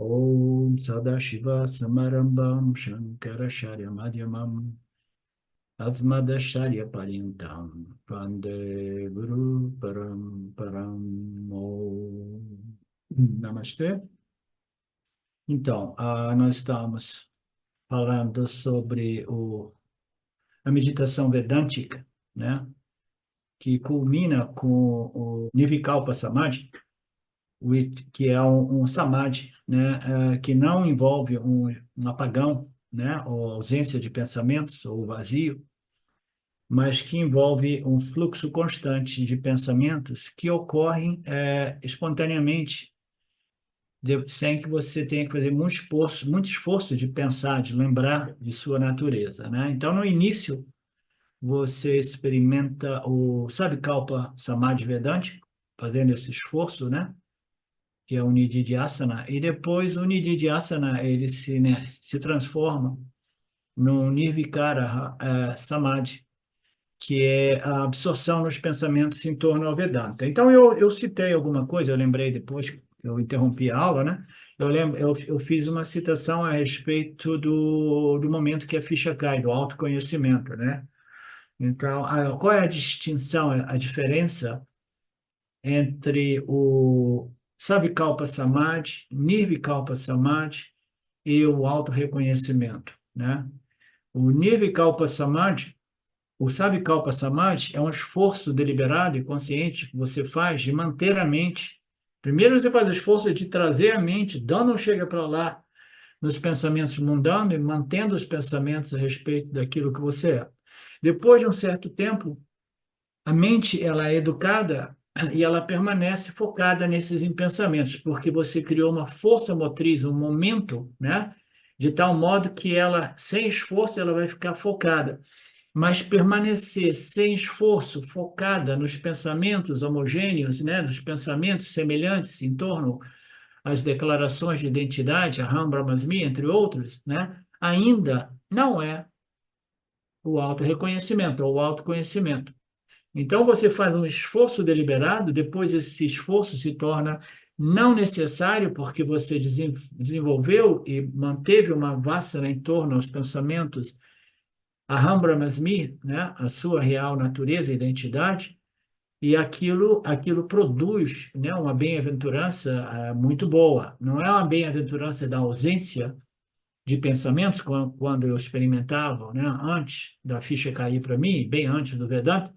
Om Sadashiva Samarambam Shankaracharya Madhyamam Asmadacharya Paryantam Vande Guru Param Om. Namastê. Então, nós estamos falando sobre a meditação vedântica, né? Que culmina com o Nirvikalpa Samadhi, que é um samadhi, né, que não envolve um apagão, né, ou ausência de pensamentos, ou vazio, mas que envolve um fluxo constante de pensamentos que ocorrem espontaneamente, sem que você tenha que fazer muito esforço de pensar, de lembrar de sua natureza, né? Então, no início, você experimenta sabe, Kalpa Samadhi Vedante, fazendo esse esforço, né? Que é o Nididhyasana, e depois o Nididhyasana ele se transforma no Nirvikara Samadhi, que é a absorção nos pensamentos em torno ao Vedanta. Então, eu citei alguma coisa, eu lembrei depois, que eu interrompi a aula, né? Eu fiz uma citação a respeito do momento que a ficha cai, do autoconhecimento, né? Então, qual é a distinção, a diferença entre o Savikalpa Samadhi, Nirvikalpa Samadhi e o autorreconhecimento, né? O Nirvikalpa Samadhi, o Savikalpa Samadhi é um esforço deliberado e consciente que você faz de manter a mente. Primeiro você faz o esforço de trazer a mente, dando um chega para lá nos pensamentos mundanos e mantendo os pensamentos a respeito daquilo que você é. Depois de um certo tempo, a mente ela é educada e ela permanece focada nesses pensamentos, porque você criou uma força motriz, um momento, né? De tal modo que ela, sem esforço, ela vai ficar focada. Mas permanecer sem esforço, focada nos pensamentos homogêneos, né? Nos pensamentos semelhantes em torno às declarações de identidade, a Aham Brahmasmi, entre outros, né? Ainda não é o autorreconhecimento ou o autoconhecimento. Então, você faz um esforço deliberado, depois esse esforço se torna não necessário, porque você desenvolveu e manteve uma vassana em torno aos pensamentos Aham Brahmasmi, né, a sua real natureza e identidade, e aquilo produz, né, uma bem-aventurança muito boa. Não é uma bem-aventurança da ausência de pensamentos, quando eu experimentava, né, antes da ficha cair para mim, bem antes do Vedanta,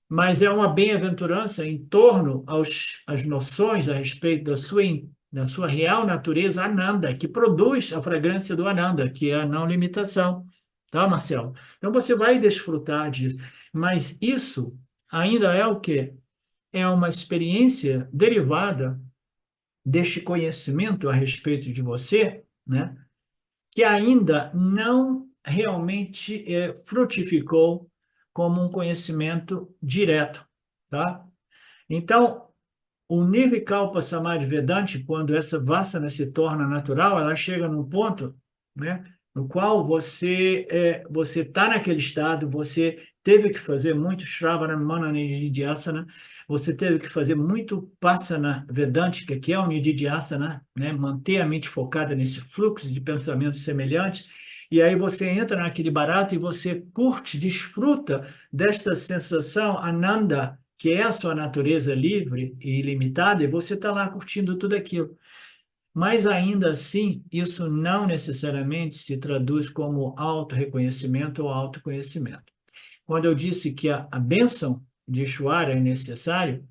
mas é uma bem-aventurança em torno às noções a respeito da sua real natureza Ananda, que produz a fragrância do Ananda, que é a não limitação. Tá, Marcelo? Então você vai desfrutar disso. Mas isso ainda é o quê? É uma experiência derivada deste conhecimento a respeito de você, né? Que ainda não realmente frutificou como um conhecimento direto, tá? Então, o Nirvikalpa Samadhi Vedante, quando essa vassana se torna natural, ela chega num ponto, né, no qual você está naquele estado, você teve que fazer muito Shravana Manana Nididhyasana, você teve que fazer muito Passana Vedântica, que é o Nididhyasana, né, manter a mente focada nesse fluxo de pensamentos semelhantes, e aí você entra naquele barato e você curte, desfruta desta sensação Ananda, que é a sua natureza livre e ilimitada, e você está lá curtindo tudo aquilo. Mas ainda assim, isso não necessariamente se traduz como autorreconhecimento ou autoconhecimento. Quando eu disse que a bênção de Ishvara é necessário,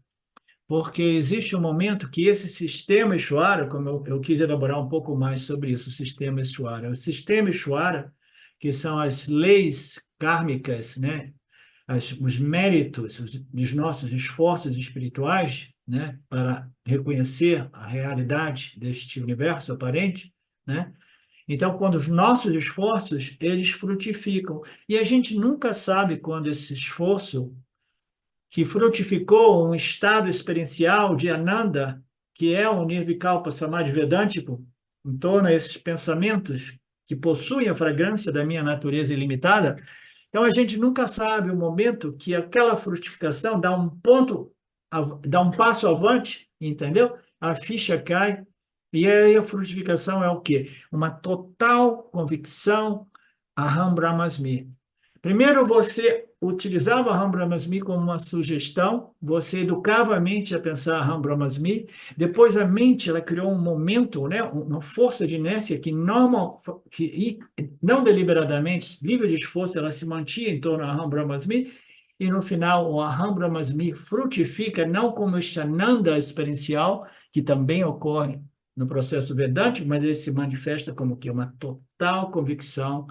porque existe um momento que esse sistema Ishvara, como eu quis elaborar um pouco mais sobre isso, o sistema Ishvara, que são as leis kármicas, né? Os méritos dos nossos esforços espirituais, né, para reconhecer a realidade deste universo aparente, né? Então, quando os nossos esforços, eles frutificam. E a gente nunca sabe quando esse esforço que frutificou um estado experiencial de Ananda, que é o Nirvikalpa Samadhi Vedântico, em torno a esses pensamentos que possuem a fragrância da minha natureza ilimitada. Então, a gente nunca sabe o momento que aquela frutificação dá um passo avante, entendeu? A ficha cai E aí a frutificação é o quê? Uma total convicção a Ram Brahmasmi. Primeiro você utilizava a Ram Brahmasmi como uma sugestão, você educava a mente a pensar a Ram Brahmasmi, depois a mente ela criou um momento, né, uma força de inércia que, normal, que não deliberadamente, livre de esforço, ela se mantinha em torno da Ram Brahmasmi, e no final o Aham Brahmasmi frutifica não como este Ananda experiencial, que também ocorre no processo vedântico, mas ele se manifesta como que uma total convicção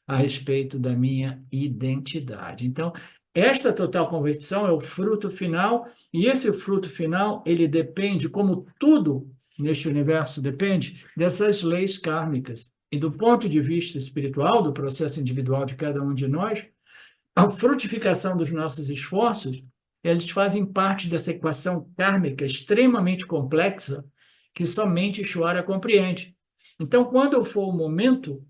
a respeito da minha identidade. Então, esta total convicção é o fruto final, e esse fruto final, ele depende, como tudo neste universo depende, dessas leis kármicas. E do ponto de vista espiritual, do processo individual de cada um de nós, a frutificação dos nossos esforços, eles fazem parte dessa equação kármica extremamente complexa que somente Ishvara compreende. Então, quando for o momento,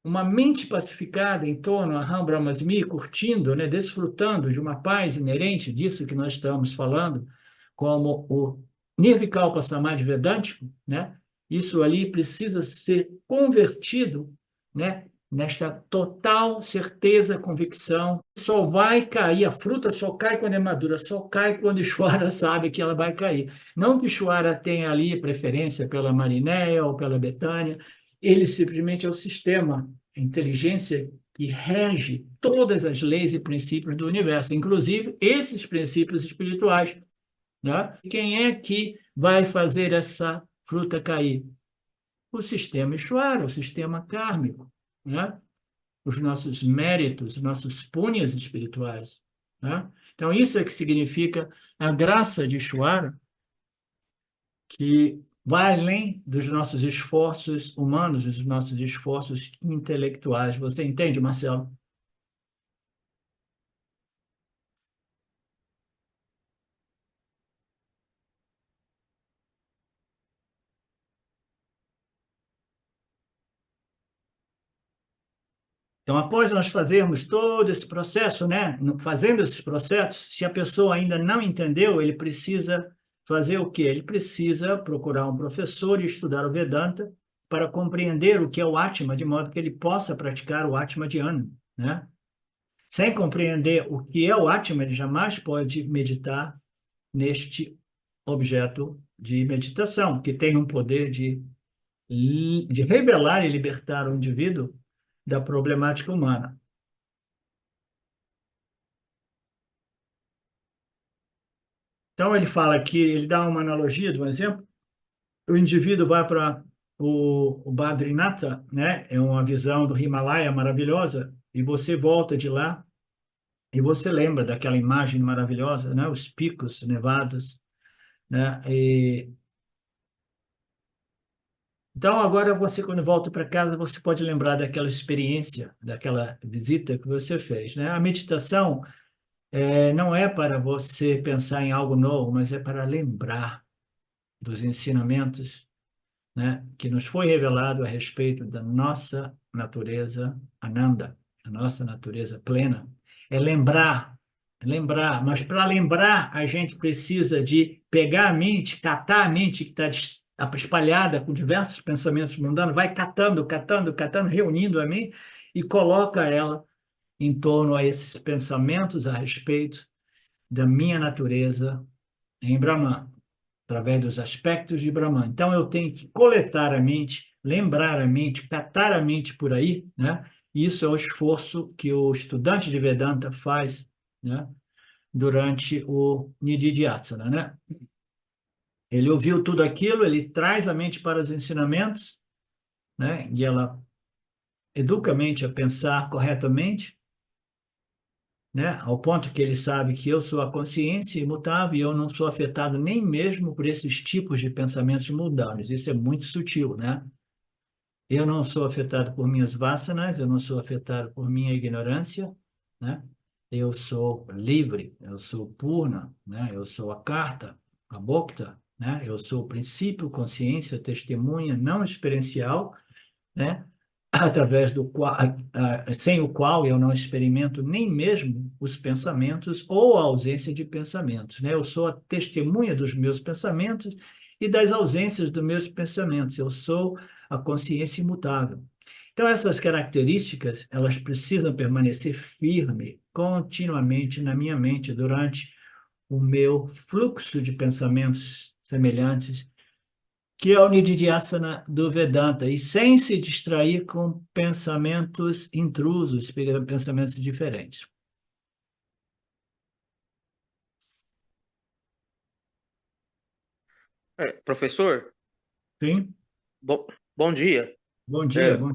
uma mente pacificada em torno a Ram Brahmasmi, curtindo, né, desfrutando de uma paz inerente disso que nós estamos falando, como o Nirvikalpa Samadhi Vedântico, né, isso ali precisa ser convertido, né, nesta total certeza, convicção. Só vai cair, a fruta só cai quando é madura, só cai quando Ishvara sabe que ela vai cair. Não que Ishvara tenha ali preferência pela Marinéia ou pela Betânia, ele simplesmente é o sistema, a inteligência que rege todas as leis e princípios do universo, inclusive esses princípios espirituais. Né? Quem é que vai fazer essa fruta cair? O sistema Ishvara, o sistema kármico, né? Os nossos méritos, os nossos punhas espirituais. Né? Então, isso é que significa a graça de Ishvara, que vai além dos nossos esforços humanos, dos nossos esforços intelectuais. Você entende, Marcelo? Então, após nós fazermos todo esse processo, né, fazendo esses processos, se a pessoa ainda não entendeu, ele precisa fazer o quê? Ele precisa procurar um professor e estudar o Vedanta para compreender o que é o Atma, de modo que ele possa praticar o Atma Dhyana, né? Sem compreender o que é o Atma, ele jamais pode meditar neste objeto de meditação, que tem um poder de revelar e libertar o indivíduo da problemática humana. Então, ele fala aqui, ele dá uma analogia, de um exemplo, o indivíduo vai para o Badrinatha, né? É uma visão do Himalaia maravilhosa, e você volta de lá e você lembra daquela imagem maravilhosa, né? Os picos nevados, né? Então, agora você, quando volta para casa, você pode lembrar daquela experiência, daquela visita que você fez, né? A meditação não é para você pensar em algo novo, mas é para lembrar dos ensinamentos, né, que nos foi revelado a respeito da nossa natureza Ananda, a nossa natureza plena. É lembrar, lembrar, mas para lembrar a gente precisa de pegar a mente, catar a mente que está espalhada com diversos pensamentos mundanos, vai catando, catando, catando, reunindo a mente e coloca ela em torno a esses pensamentos a respeito da minha natureza em Brahman, através dos aspectos de Brahman. Então, eu tenho que coletar a mente, lembrar a mente, catar a mente por aí, né? Isso é o esforço que o estudante de Vedanta faz, né? Durante o Nididhyasana, né? Ele ouviu tudo aquilo, ele traz a mente para os ensinamentos, né? E ela educa a mente a pensar corretamente, né? Ao ponto que ele sabe que eu sou a consciência imutável e eu não sou afetado nem mesmo por esses tipos de pensamentos mundanos. Isso é muito sutil, né? Eu não sou afetado por minhas vasanas, eu não sou afetado por minha ignorância, né? Eu sou livre, eu sou purna, né? Eu sou a carta, a bhokta, né? Eu sou o princípio, consciência, testemunha não experiencial, né? Através do qual, sem o qual eu não experimento nem mesmo os pensamentos ou a ausência de pensamentos, né? Eu sou a testemunha dos meus pensamentos e das ausências dos meus pensamentos. Eu sou a consciência imutável. Então, essas características, elas precisam permanecer firme continuamente na minha mente durante o meu fluxo de pensamentos semelhantes, que é o Nididhyasana do Vedanta, e sem se distrair com pensamentos intrusos, pensamentos diferentes. Professor, Sim? bom, bom dia. Bom dia, É, bom...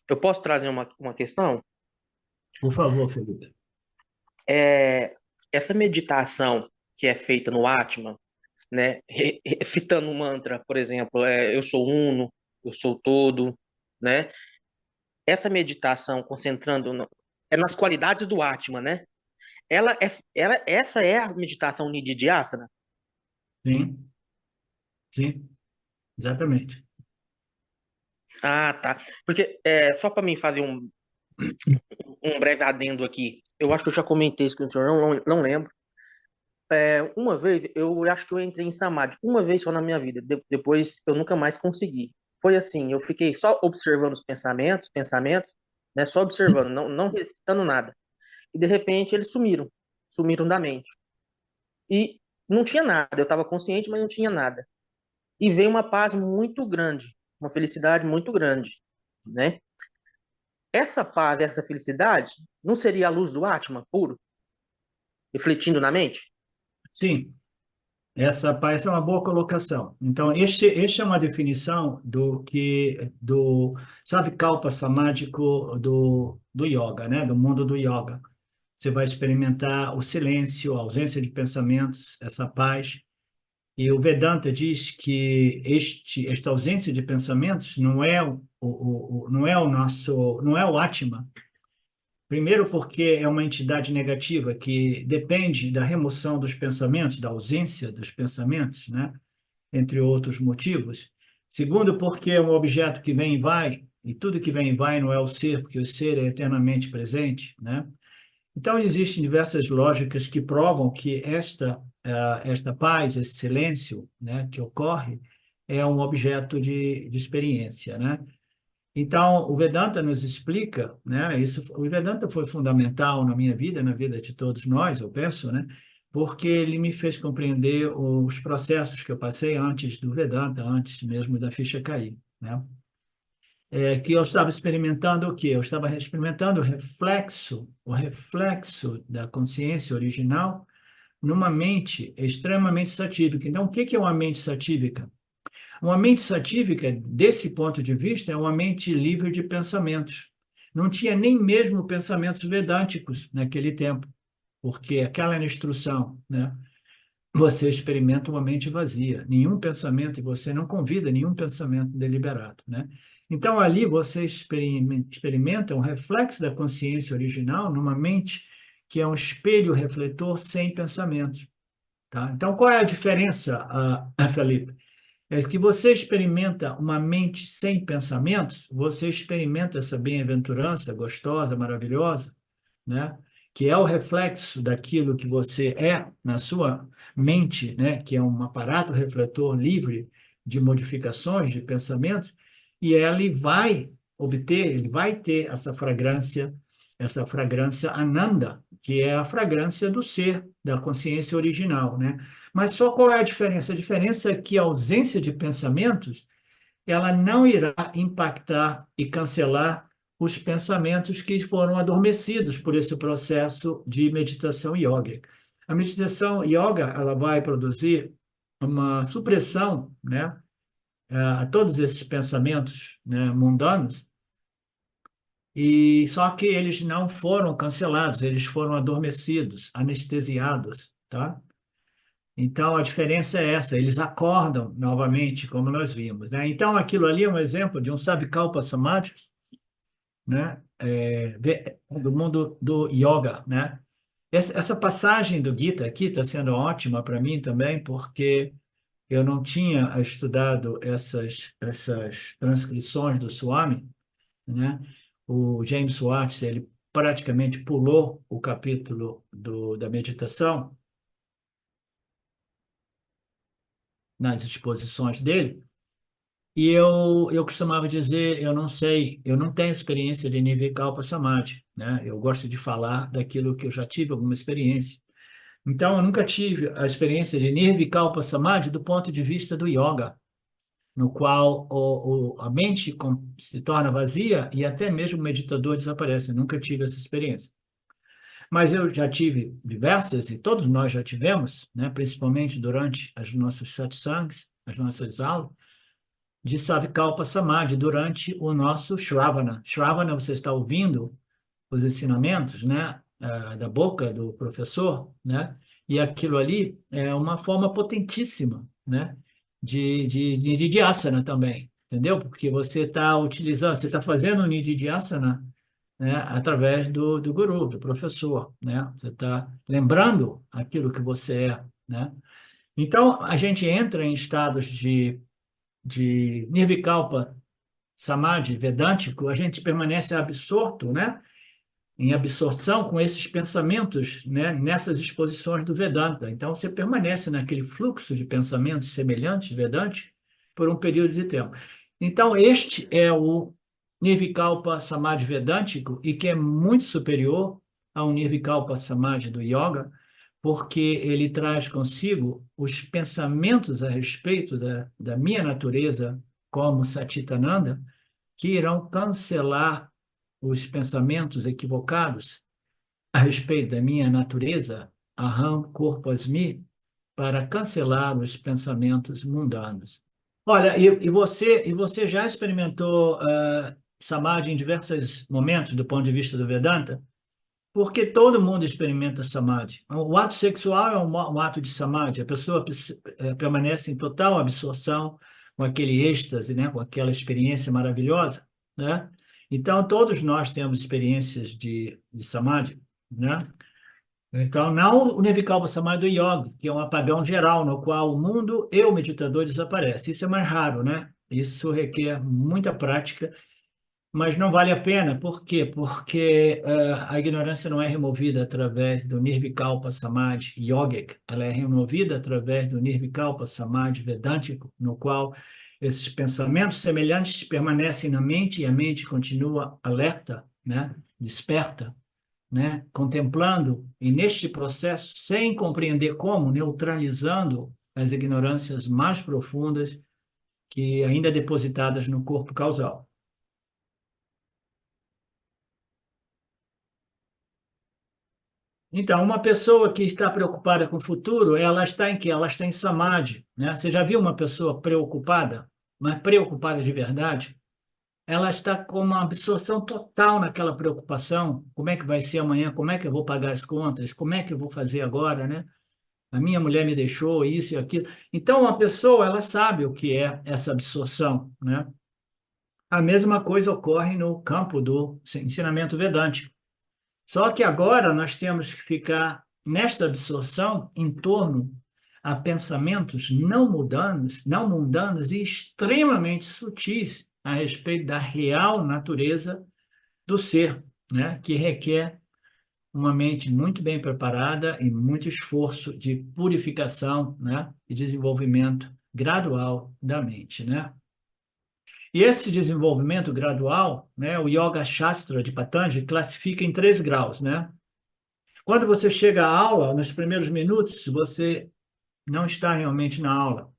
eu posso trazer uma questão? Por favor, Felipe. É, essa meditação que é feita no Atman, né, recitando um mantra, por exemplo, eu sou uno, eu sou todo, né? Essa meditação concentrando nas qualidades do Atman, né? Essa é a meditação Nididhyasana? Sim, sim, exatamente. Ah, tá. Porque só para mim fazer um breve adendo aqui, eu acho que eu já comentei isso com o senhor, não lembro. Uma vez, eu acho que eu entrei em Samadhi, uma vez só na minha vida, depois eu nunca mais consegui. Foi assim, eu fiquei só observando os pensamentos, né, só observando, não recitando nada. E de repente eles sumiram da mente. E não tinha nada, eu estava consciente, mas não tinha nada. E veio uma paz muito grande, uma felicidade muito grande, né? Essa paz, essa felicidade, não seria a luz do Atman puro, refletindo na mente? Sim, essa parece uma boa colocação. Então, este é uma definição do Savikalpa samádico do yoga, né? Do mundo do yoga. Você vai experimentar o silêncio, a ausência de pensamentos, essa paz. E o Vedanta diz que esta ausência de pensamentos não é o nosso, não é o Atma. Primeiro, porque é uma entidade negativa que depende da remoção dos pensamentos, da ausência dos pensamentos, né? Entre outros motivos. Segundo, porque é um objeto que vem e vai, e tudo que vem e vai não é o ser, porque o ser é eternamente presente, né? Então, existem diversas lógicas que provam que esta paz, esse silêncio, né, que ocorre, é um objeto de experiência, né? Então, o Vedanta nos explica, né? O Vedanta foi fundamental na minha vida, na vida de todos nós, eu penso, né? Porque ele me fez compreender os processos que eu passei antes do Vedanta, antes mesmo da ficha cair, né? Que eu estava experimentando o quê? Eu estava experimentando o reflexo da consciência original numa mente extremamente satívica. Então, o que é uma mente satívica? Uma mente satívica, desse ponto de vista, é uma mente livre de pensamentos. Não tinha nem mesmo pensamentos vedânticos naquele tempo, porque aquela instrução, né? Você experimenta uma mente vazia, nenhum pensamento, e você não convida nenhum pensamento deliberado, né? Então, ali você experimenta um reflexo da consciência original numa mente que é um espelho refletor sem pensamentos, tá? Então, qual é a diferença, Felipe? É que você experimenta uma mente sem pensamentos, você experimenta essa bem-aventurança gostosa, maravilhosa, né? Que é o reflexo daquilo que você é na sua mente, né? Que é um aparato refletor livre de modificações de pensamentos, e ele vai ele vai ter essa fragrância ananda, que é a fragrância do ser, da consciência original, né? Mas só qual é a diferença? A diferença é que a ausência de pensamentos ela não irá impactar e cancelar os pensamentos que foram adormecidos por esse processo de meditação yoga. A meditação yoga ela vai produzir uma supressão, né, a todos esses pensamentos, né, mundanos, e só que eles não foram cancelados, eles foram adormecidos, anestesiados, tá? Então, a diferença é essa, eles acordam novamente, como nós vimos, né? Então, aquilo ali é um exemplo de um Savikalpa Samadhi, né? Do mundo do yoga, né? Essa passagem do Gita aqui está sendo ótima para mim também, porque eu não tinha estudado essas transcrições do Swami, né? O James Watts, ele praticamente pulou o capítulo da meditação. nas exposições dele, e eu costumava dizer, eu não sei, eu não tenho experiência de Nirvikalpa Samadhi, né? Eu gosto de falar daquilo que eu já tive alguma experiência. Então, eu nunca tive a experiência de Nirvikalpa Samadhi do ponto de vista do yoga, no qual a mente se torna vazia e até mesmo o meditador desaparece. Eu nunca tive essa experiência. Mas eu já tive diversas, e todos nós já tivemos, né, principalmente durante as nossas satsangs, as nossas aulas, de Savikalpa Samadhi, durante o nosso Shravana. Shravana, você está ouvindo os ensinamentos, né, da boca do professor, né, e aquilo ali é uma forma potentíssima, né, de Dhyasana também, entendeu? Porque você está utilizando, você está fazendo o Nididhyasana, né, através do guru, do professor, né? Você está lembrando aquilo que você é, né? Então, a gente entra em estados de Nirvikalpa Samadhi Vedântico, a gente permanece absorto, né? Em absorção com esses pensamentos, né? Nessas exposições do Vedanta. Então, você permanece naquele fluxo de pensamentos semelhantes, Vedante, por um período de tempo. Então, este é o Nirvikalpa Samadhi Vedântico e que é muito superior ao Nirvikalpa Samadhi do Yoga, porque ele traz consigo os pensamentos a respeito da minha natureza como Satchitananda, que irão cancelar os pensamentos equivocados a respeito da minha natureza, aham, corpo asmi, para cancelar os pensamentos mundanos. Olha, e você já experimentou Samadhi em diversos momentos do ponto de vista do Vedanta? Porque todo mundo experimenta Samadhi. O ato sexual é um ato de Samadhi. A pessoa permanece em total absorção com aquele êxtase, né? Com aquela experiência maravilhosa, né? Então, todos nós temos experiências de Samadhi, né? Então, não o Nirvikalpa Samadhi do Yoga, que é um apagão geral, no qual o mundo e o meditador desaparecem. Isso é mais raro, né? Isso requer muita prática, mas não vale a pena. Por quê? Porque a ignorância não é removida através do Nirvikalpa Samadhi Yogic, ela é removida através do Nirvikalpa Samadhi Vedântico, no qual esses pensamentos semelhantes permanecem na mente e a mente continua alerta, né? Desperta, né? Contemplando, e neste processo, sem compreender como, neutralizando as ignorâncias mais profundas que ainda depositadas no corpo causal. Então, uma pessoa que está preocupada com o futuro, ela está em quê? Ela está em samadhi, né? Você já viu uma pessoa preocupada, mas preocupada de verdade? Ela está com uma absorção total naquela preocupação. Como é que vai ser amanhã? Como é que eu vou pagar as contas? Como é que eu vou fazer agora, né? A minha mulher me deixou isso e aquilo. Então, uma pessoa, ela sabe o que é essa absorção, né? A mesma coisa ocorre no campo do ensinamento vedântico. Só que agora nós temos que ficar nesta absorção em torno a pensamentos não mundanos e extremamente sutis a respeito da real natureza do ser, né? Que requer uma mente muito bem preparada e muito esforço de purificação, né? E desenvolvimento gradual da mente, né? E esse desenvolvimento gradual, né? O Yoga Shastra de Patanjali classifica em 3 graus, né? Quando você chega à aula, nos primeiros minutos, você não está realmente na aula.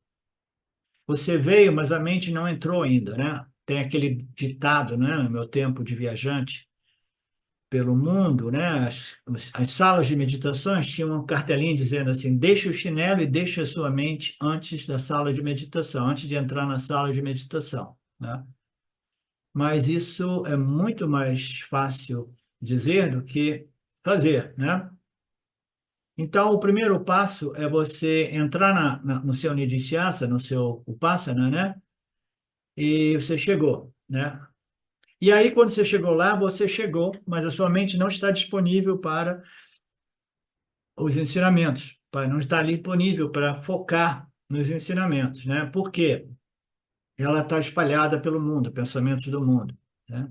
Você veio, mas a mente não entrou ainda, né? Tem aquele ditado, né? No meu tempo de viajante pelo mundo, né? As salas de meditações tinham um cartelinho dizendo assim: deixe o chinelo e deixe a sua mente antes da sala de meditação, antes de entrar na sala de meditação, né? Mas isso é muito mais fácil dizer do que fazer, né? Então, o primeiro passo é você entrar no seu Nididhyasa, no seu Upasana, né? E você chegou, né? E aí, quando você chegou lá, você chegou, mas a sua mente não está disponível para os ensinamentos, para não estar ali disponível para focar nos ensinamentos, né? Por quê? Ela está espalhada pelo mundo, pensamentos do mundo, né?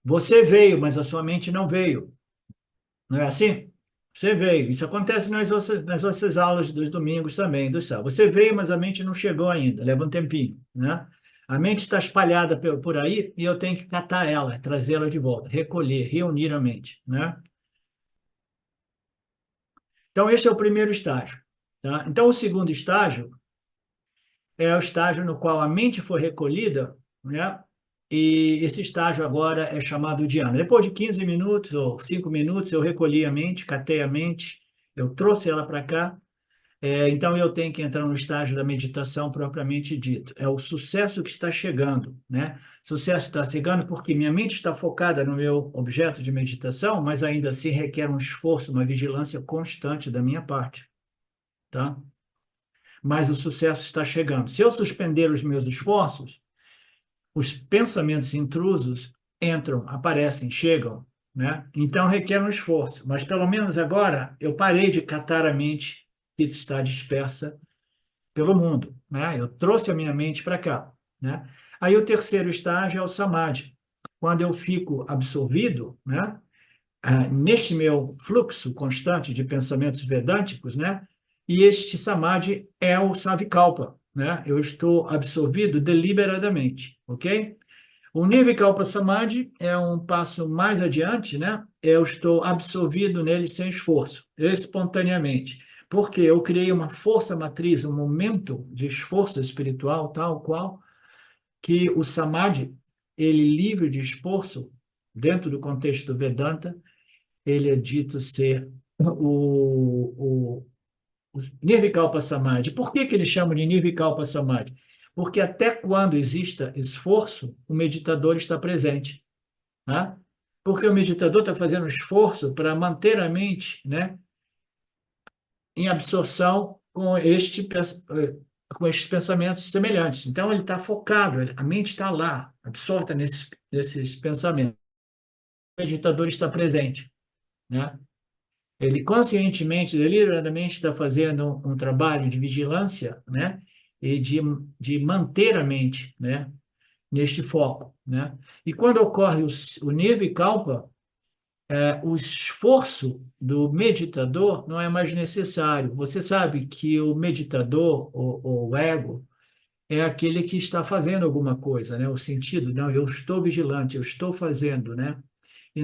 Você veio, mas a sua mente não veio, não é assim? Você veio. Isso acontece nas nossas aulas dos domingos também, do sábado. Você veio, mas a mente não chegou ainda. Leva um tempinho, né? A mente está espalhada por aí e eu tenho que catar ela, trazê-la de volta, recolher, reunir a mente, né? Então, esse é o primeiro estágio, tá? Então, o segundo estágio é o estágio no qual a mente foi recolhida, né? E esse estágio agora é chamado dhyana. Depois de 15 minutos ou 5 minutos, eu recolhi a mente, catei a mente, eu trouxe ela para cá. Então, eu tenho que entrar no estágio da meditação propriamente dito. É o sucesso que está chegando, né? Sucesso está chegando porque minha mente está focada no meu objeto de meditação, mas ainda assim requer um esforço, uma vigilância constante da minha parte, tá? Mas o sucesso está chegando. Se eu suspender os meus esforços, os pensamentos intrusos entram, aparecem, chegam, né? Então requer um esforço. Mas pelo menos agora eu parei de catar a mente que está dispersa pelo mundo, né? Eu trouxe a minha mente para cá, né? Aí o terceiro estágio é o samadhi, quando eu fico absorvido, né? Neste meu fluxo constante de pensamentos vedânticos, né? E este samadhi é o savikalpa, né? Eu estou absorvido deliberadamente, ok? O nirvikalpa samadhi é um passo mais adiante, né? Eu estou absorvido nele sem esforço, espontaneamente, porque eu criei uma força matriz, um momento de esforço espiritual tal qual que o samadhi, ele livre de esforço, dentro do contexto do Vedanta, ele é dito ser o Nirvikalpa Samadhi. Por que ele chama de Nirvikalpa Samadhi? Porque até quando exista esforço, o meditador está presente, né? Porque o meditador está fazendo um esforço para manter a mente, né, em absorção com estes pensamentos semelhantes. Então, ele está focado, a mente está lá, absorta nesses pensamentos. O meditador está presente, né? Ele conscientemente, deliberadamente está fazendo um trabalho de vigilância, né? E de manter a mente, né? Neste foco, né? E quando ocorre o nirvikalpa, o esforço do meditador não é mais necessário. Você sabe que o meditador, o ego, é aquele que está fazendo alguma coisa, né? O sentido, não, eu estou vigilante, eu estou fazendo, né? E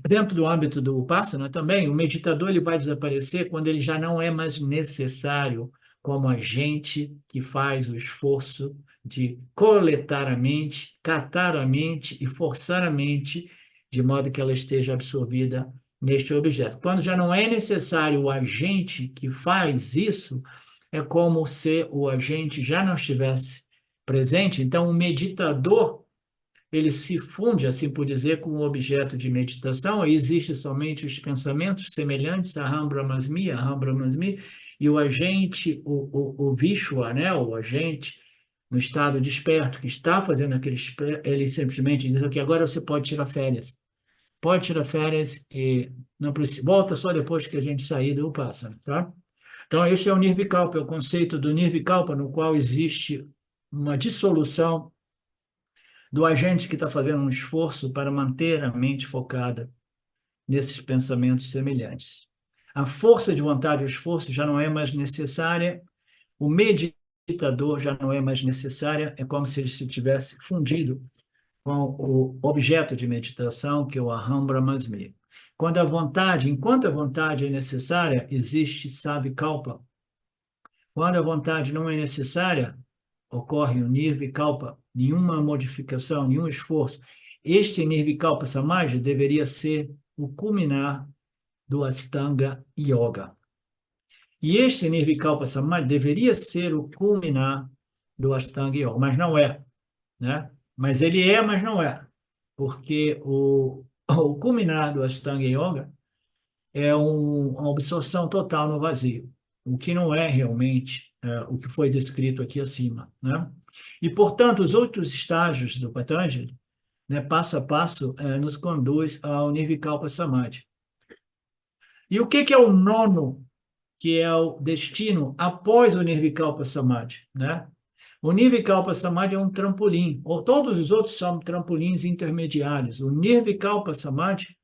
dentro do âmbito do Vipassana também, o meditador ele vai desaparecer quando ele já não é mais necessário como agente que faz o esforço de coletar a mente, catar a mente e forçar a mente de modo que ela esteja absorvida neste objeto. Quando já não é necessário o agente que faz isso, é como se o agente já não estivesse presente. Então, o meditador ele se funde, assim por dizer, com o objeto de meditação, aí existe somente os pensamentos semelhantes a Aham Brahmasmi, e o agente, o Vishwa, né, o agente no estado desperto, que está fazendo aquele, ele simplesmente diz que agora você pode tirar férias. Pode tirar férias e não precisa, volta só depois que a gente sair do Vipassana, tá? Então, esse é o Nirvikalpa, é o conceito do Nirvikalpa, no qual existe uma dissolução do agente que está fazendo um esforço para manter a mente focada nesses pensamentos semelhantes. A força de vontade e o esforço já não é mais necessária, o meditador já não é mais necessária, é como se ele se tivesse fundido com o objeto de meditação, que é o Aham Brahmasmi. Quando a vontade, enquanto a vontade é necessária, existe Savikalpa. Quando a vontade não é necessária, ocorre o Nirvikalpa, nenhuma modificação, nenhum esforço. Este Nirvikalpa Samadhi deveria ser o culminar do Ashtanga Yoga. E este Nirvikalpa Samadhi deveria ser o culminar do Ashtanga Yoga, mas não é, né? Mas ele é, mas não é, porque o culminar do Ashtanga Yoga é uma absorção total no vazio, o que não é realmente o que foi descrito aqui acima, né? E, portanto, os outros estágios do Patanjali, né, passo a passo, nos conduz ao Nirvikalpa Samadhi. E o que é o nono, que é o destino após o Nirvikalpa Samadhi, né? O Nirvikalpa Samadhi é um trampolim, ou todos os outros são trampolins intermediários. O Nirvikalpa Samadhi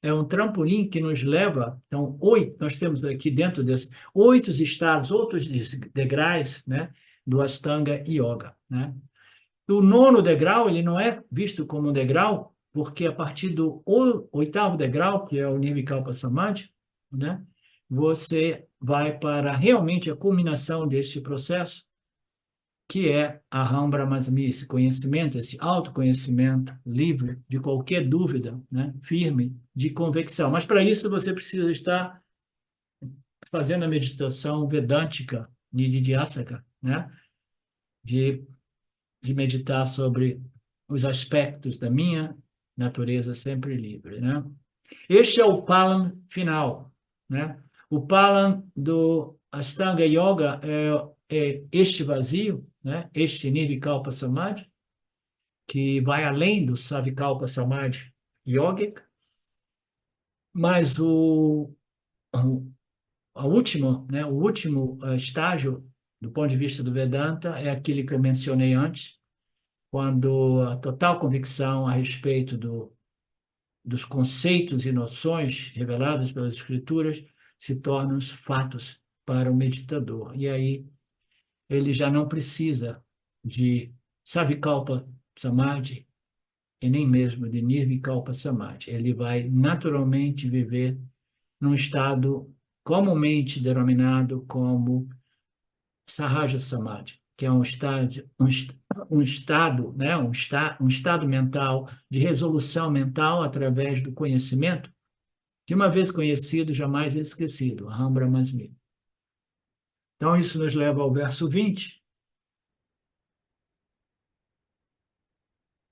é um trampolim que nos leva, então, nós temos aqui dentro desse 8 estados, outros degraus, né, do Ashtanga Yoga, né? O 9º degrau, ele não é visto como um degrau, porque a partir do 8º degrau, que é o Nirvikalpa Samadhi, né, você vai para realmente a culminação deste processo, que é a Aham Brahmasmi, esse conhecimento, esse autoconhecimento livre de qualquer dúvida, né, firme, de convicção. Mas para isso você precisa estar fazendo a meditação vedântica, nididhyasaka, né, de, de meditar sobre os aspectos da minha natureza sempre livre, né? Este é o Palan final, né? O Palan do Ashtanga Yoga é este vazio, né? Este Nirvikalpa Samadhi, que vai além do Savikalpa Samadhi Yogic, mas a última, né? O último estágio do ponto de vista do Vedanta é aquele que eu mencionei antes, quando a total convicção a respeito dos conceitos e noções reveladas pelas Escrituras se tornam os fatos para o meditador. E aí ele já não precisa de Savikalpa Samadhi e nem mesmo de Nirvikalpa Samadhi. Ele vai naturalmente viver num estado comumente denominado como Sahaja Samadhi, que é um estado, né, um estado mental de resolução mental através do conhecimento, que uma vez conhecido, jamais é esquecido, Aham Brahmasmi. Então, isso nos leva ao verso 20.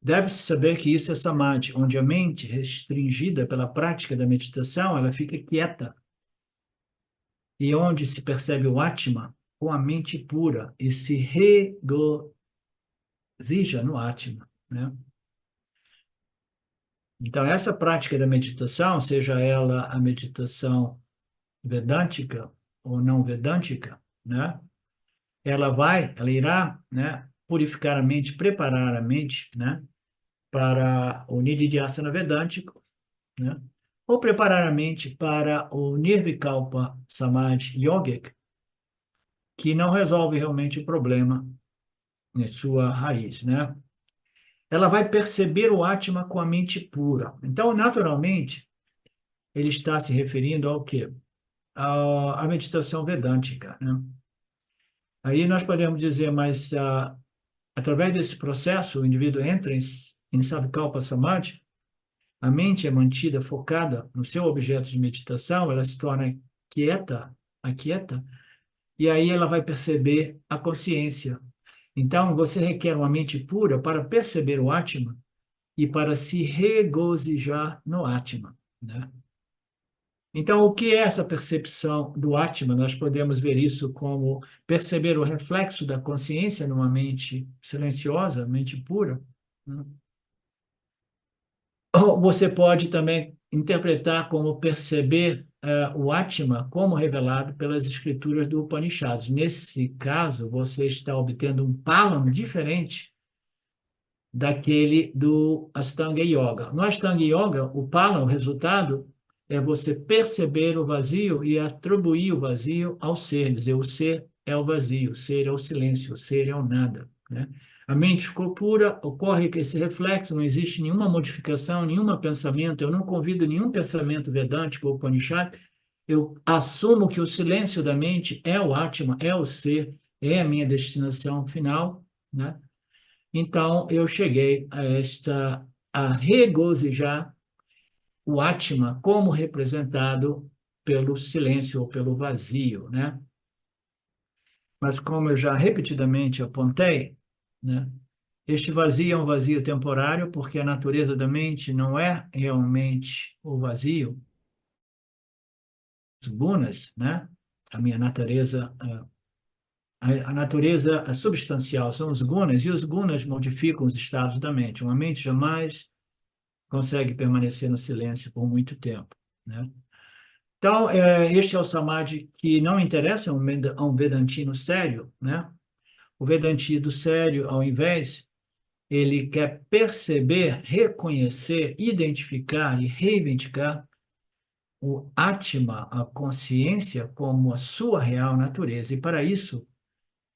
Deve-se saber que isso é Samadhi, onde a mente, restringida pela prática da meditação, ela fica quieta, e onde se percebe o Atma com a mente pura e se regozija no Atma, né? Então, essa prática da meditação, seja ela a meditação vedântica ou não vedântica, né? Ela irá, né, purificar a mente, preparar a mente, né, para o Nididhyasana vedântico, né? Ou preparar a mente para o Nirvikalpa Samadhi Yogic, que não resolve realmente o problema em sua raiz, né? Ela vai perceber o Atma com a mente pura. Então, naturalmente, ele está se referindo ao quê? À meditação vedântica, né? Aí nós podemos dizer, mas através desse processo, o indivíduo entra em Savikalpa Samadhi, a mente é mantida focada no seu objeto de meditação, ela se torna aquieta, e aí ela vai perceber a consciência. Então, você requer uma mente pura para perceber o Atma e para se regozijar no Atma, né? Então, o que é essa percepção do Atma? Nós podemos ver isso como perceber o reflexo da consciência numa mente silenciosa, mente pura, né? Ou você pode também interpretar como perceber o Atma como revelado pelas escrituras do Upanishads. Nesse caso, você está obtendo um palam diferente daquele do Ashtanga Yoga. No Ashtanga Yoga, o palam, o resultado, é você perceber o vazio e atribuir o vazio ao ser, dizer, o ser é o vazio, o ser é o silêncio, o ser é o nada, né? A mente ficou pura, ocorre que esse reflexo, não existe nenhuma modificação, nenhum pensamento, eu não convido nenhum pensamento vedântico ou Upanishad, eu assumo que o silêncio da mente é o Atma, é o ser, é a minha destinação final, né? Então, eu cheguei a regozijar o Atma como representado pelo silêncio ou pelo vazio, né? Mas como eu já repetidamente apontei, né, este vazio é um vazio temporário, porque a natureza da mente não é realmente o vazio. Os gunas, né? A minha natureza, a natureza substancial são os gunas, e os gunas modificam os estados da mente. Uma mente jamais consegue permanecer no silêncio por muito tempo, né? Então, este é o samadhi que não interessa a um vedantino sério, né? O vedantino sério, ao invés, ele quer perceber, reconhecer, identificar e reivindicar o Atma, a consciência, como a sua real natureza. E para isso,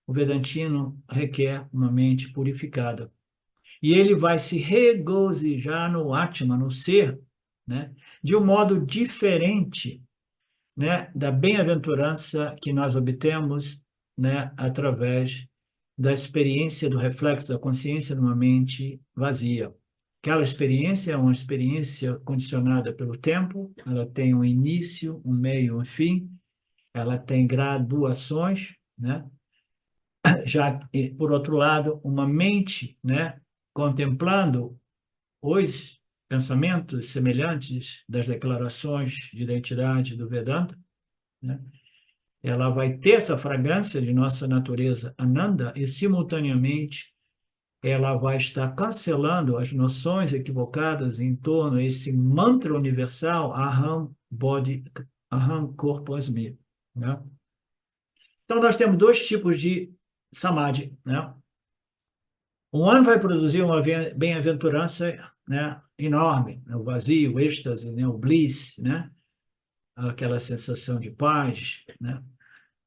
o Vedantino requer uma mente purificada. E ele vai se regozijar no Atma, no ser, né, de um modo diferente, né, da bem-aventurança que nós obtemos, né, através da experiência do reflexo da consciência numa mente vazia. Aquela experiência é uma experiência condicionada pelo tempo, ela tem um início, um meio, um fim, ela tem graduações, né? Já, por outro lado, uma mente, né, contemplando os pensamentos semelhantes das declarações de identidade do Vedanta, né? Ela vai ter essa fragrância de nossa natureza Ananda e, simultaneamente, ela vai estar cancelando as noções equivocadas em torno desse mantra universal Aham, Bodhi, Aham, Corpo Asmi, né? Então, nós temos dois tipos de Samadhi, né? Um ano vai produzir uma bem-aventurança, né, enorme, né? O vazio, o êxtase, né? O bliss, né? Aquela sensação de paz, né?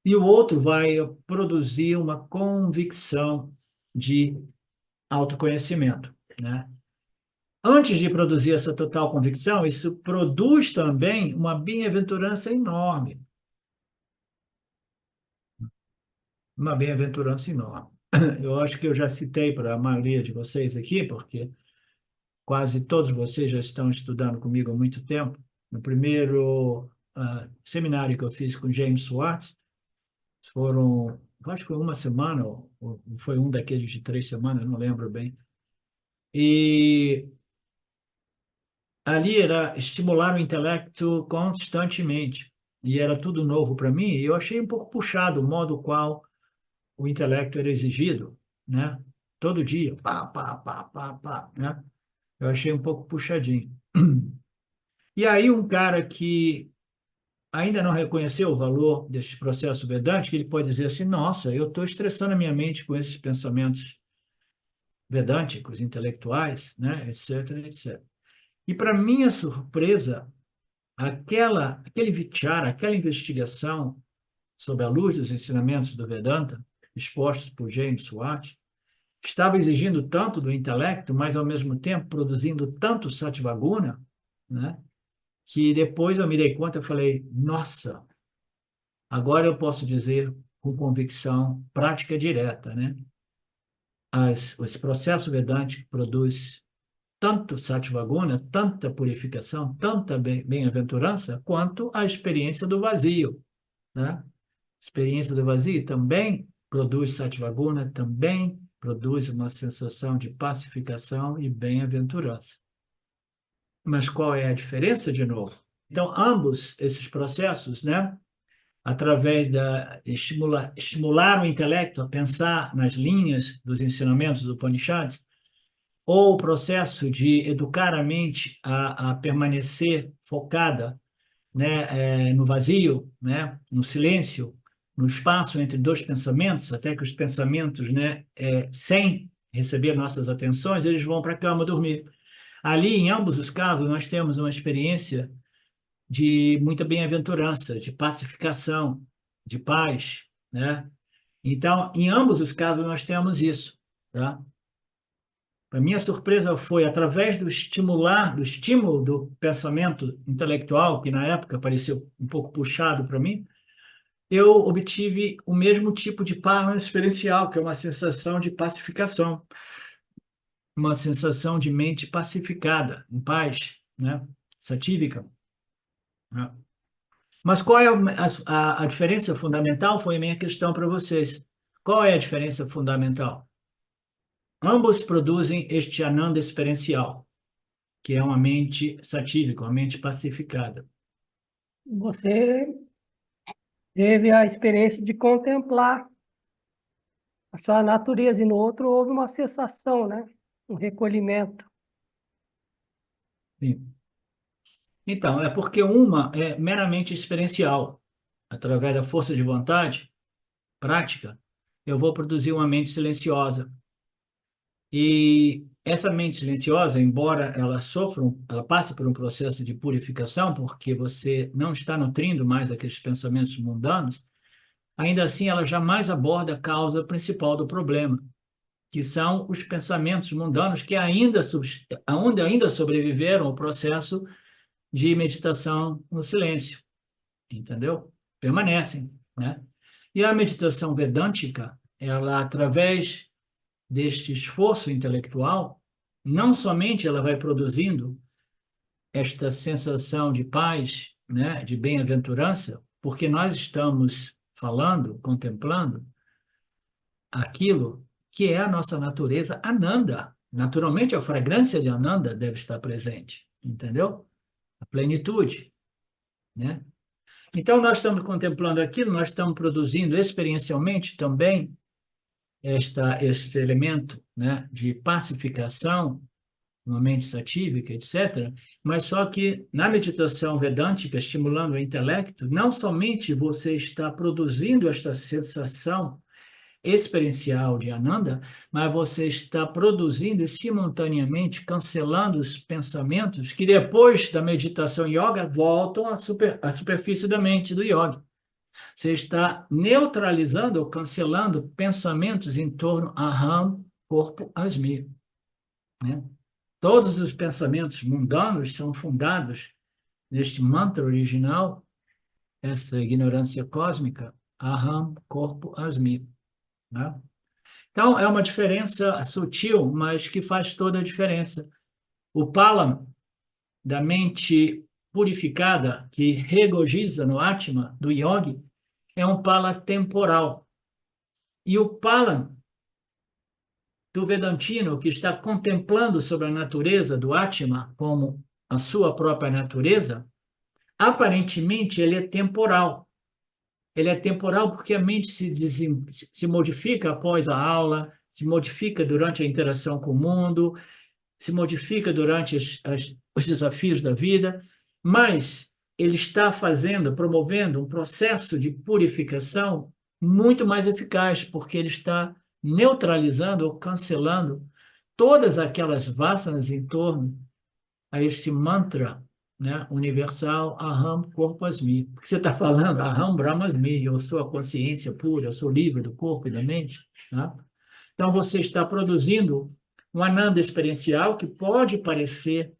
E o outro vai produzir uma convicção de autoconhecimento, né? Antes de produzir essa total convicção, isso produz também uma bem-aventurança enorme, uma bem-aventurança enorme. Eu acho que eu já citei para a maioria de vocês aqui, porque quase todos vocês já estão estudando comigo há muito tempo. No primeiro seminário que eu fiz com James Swartz, foram, acho que foi uma semana, ou foi um daqueles de 3 semanas, não lembro bem. E ali era estimular o intelecto constantemente. E era tudo novo para mim, e eu achei um pouco puxado o modo qual o intelecto era exigido, né? Todo dia, pá, pá, pá, pá, pá, né? Eu achei um pouco puxadinho. E aí um cara que ainda não reconheceu o valor desse processo vedântico, ele pode dizer assim, nossa, eu estou estressando a minha mente com esses pensamentos vedânticos, intelectuais, né? Etc, etc. E para minha surpresa, aquele vichara, aquela investigação sob a luz dos ensinamentos do Vedanta, expostos por James Swartz, estava exigindo tanto do intelecto, mas ao mesmo tempo produzindo tanto satvaguna, né, que depois eu me dei conta, eu falei, nossa, agora eu posso dizer com convicção prática direta, né? Os processos vedânticos produz tanto satvaguna, tanta purificação, tanta bem-aventurança, quanto a experiência do vazio, né? Experiência do vazio também produz satvaguna, também produz uma sensação de pacificação e bem-aventurança. Mas qual é a diferença, de novo? Então, ambos esses processos, né, através da estimular o intelecto a pensar nas linhas dos ensinamentos do Upanishads, ou o processo de educar a mente a permanecer focada, né, no vazio, né, no silêncio, no espaço entre dois pensamentos, até que os pensamentos, né, sem receber nossas atenções, eles vão para a cama dormir. Ali, em ambos os casos, nós temos uma experiência de muita bem-aventurança, de pacificação, de paz, né? Então, em ambos os casos, nós temos isso, tá? A minha surpresa foi, através do estímulo do pensamento intelectual, que na época pareceu um pouco puxado para mim, eu obtive o mesmo tipo de paz experiencial, que é uma sensação de pacificação, uma sensação de mente pacificada, em paz, né? Satívica, né? Mas qual é a diferença fundamental? Foi a minha questão para vocês. Qual é a diferença fundamental? Ambos produzem este ananda experiencial, que é uma mente satírica, uma mente pacificada. Você teve a experiência de contemplar a sua natureza, e no outro houve uma cessação, né? Um recolhimento. Sim. Então, é porque uma é meramente experiencial. Através da força de vontade, prática, eu vou produzir uma mente silenciosa. E essa mente silenciosa, embora ela passe por um processo de purificação, porque você não está nutrindo mais aqueles pensamentos mundanos, ainda assim ela jamais aborda a causa principal do problema, que são os pensamentos mundanos que ainda sobreviveram ao processo de meditação no silêncio, entendeu? Permanecem, né? E a meditação vedântica, ela, através deste esforço intelectual, não somente ela vai produzindo esta sensação de paz, né, de bem-aventurança, porque nós estamos falando, contemplando aquilo que é a nossa natureza Ananda. Naturalmente, a fragrância de Ananda deve estar presente, entendeu? A plenitude, né? Então, nós estamos contemplando aquilo, nós estamos produzindo experiencialmente também este elemento, né, de pacificação, uma mente satívica, etc. Mas só que na meditação vedântica, estimulando o intelecto, não somente você está produzindo esta sensação experiencial de Ananda, mas você está produzindo e simultaneamente cancelando os pensamentos que depois da meditação yoga voltam à superfície da mente do yoga. Você está neutralizando ou cancelando pensamentos em torno Aham, corpo, Asmi, né? Todos os pensamentos mundanos são fundados neste mantra original, essa ignorância cósmica, Aham, corpo, Asmi, né? Então, é uma diferença sutil, mas que faz toda a diferença. O Palam, da mente purificada, que regozija no Atma, do yogi, é um Pala temporal. E o Palam do Vedantino, que está contemplando sobre a natureza do Atma como a sua própria natureza, aparentemente ele é temporal. Ele é temporal porque a mente se modifica após a aula, se modifica durante a interação com o mundo, se modifica durante os desafios da vida, mas ele está promovendo um processo de purificação muito mais eficaz, porque ele está neutralizando ou cancelando todas aquelas vasanas em torno a este mantra, né, universal, Aham, corpo, Asmi. Porque você está falando, Aham, Brahmasmi, eu sou a consciência pura, eu sou livre do corpo e da mente. Né? Então, você está produzindo um Ananda experiencial que pode parecer